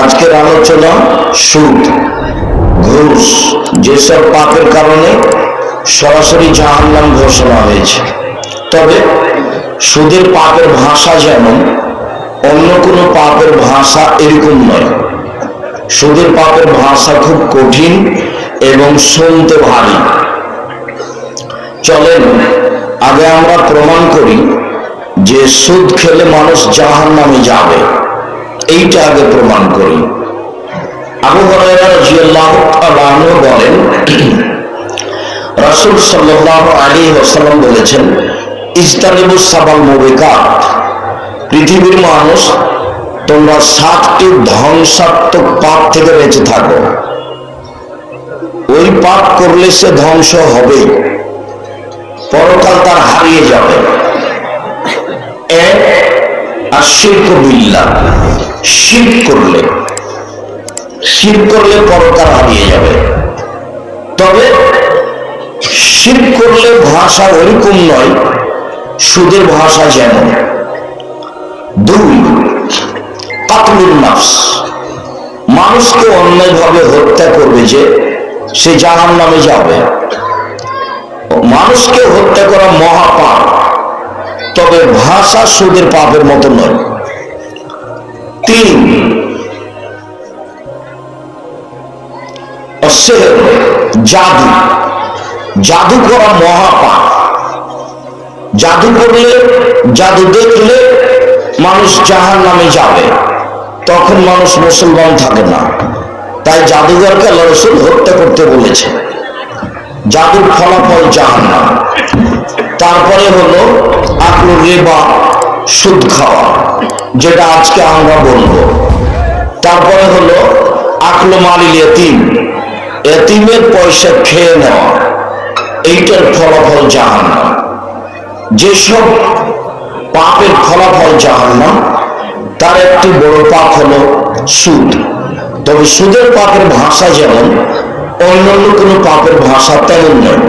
আজকের আলোচনা সুদ, ঘুষ, যেসব পাপের কারণে সরাসরি জাহান্নাম ঘোষণা হয়েছে। তবে সুদের পাপের ভাষা যেমন অন্য কোনো পাপের ভাষা এরকম নয়। সুদের পাপের ভাষা খুব কঠিন এবং শুনতে ভারী। চলেন আগে আমরা প্রমাণ করি যে সুদ খেলে মানুষ জাহান্নামে যাবে, এইটা আগে প্রমাণ করি। আবু হুরায়রা রাদিয়াল্লাহু তাআলা আনহু বলেন, রাসূল সাল্লাল্লাহু আলাইহি ওয়াসাল্লাম বলেছেন, ইজতানিবুস সাবাল মুবিকাত, পৃথিবীর মানুষ তোমরা 7টি ধ্বংসাত্মক পাপ থেকে বেঁচে থাকো। ওই পাপ করলে সে ধ্বংস হবে, পরকাল তার হারিয়ে যাবে। এক, আশিরক বিল্লাহ, শিরক করলে পরকাল হারিয়ে যাবে। তবে শিরক করলে ভাষা ওরকম নয়, সুদের ভাষা যেমন। 2, কাতলুন নাফস, মানুষকে অন্যায়ভাবে হত্যা করবে যে সে জাহান্নামে যাবে। মানুষকে হত্যা করা মহাপাপ, তবে ভাষা সুদের পাপের মতো নয়। 3, জাদু, জাদু করা মহাপাপ। জাদু করলে, জাদু দেখলে মানুষ জাহান্নামে যাবে, তখন মানুষ মুসলমান থাকে না। তাই জাদুঘরকে আল্লাহ রাসূল হত্যা করতে বলেছে। জাদুর ফলাফল জাহান্নাম। তারপরে হলো আকলুর রিবা, সুদ খাওয়া, যেটা আজকে আমরা বলবো। তারপরে হলো আকলু মালিল ইয়াতীম, এতিমের পয়সা খেয়ে নেওয়া, এইটার ফলাফল জাহান্নাম। যেসব পাপের ফলাফল জাহান্নাম, তার একটি বড় পাপ হলো সুদ। তবে সুদের পাপের ভাষা যেমন অন্যান্য কোনো পাপের ভাষা তেমন নয়।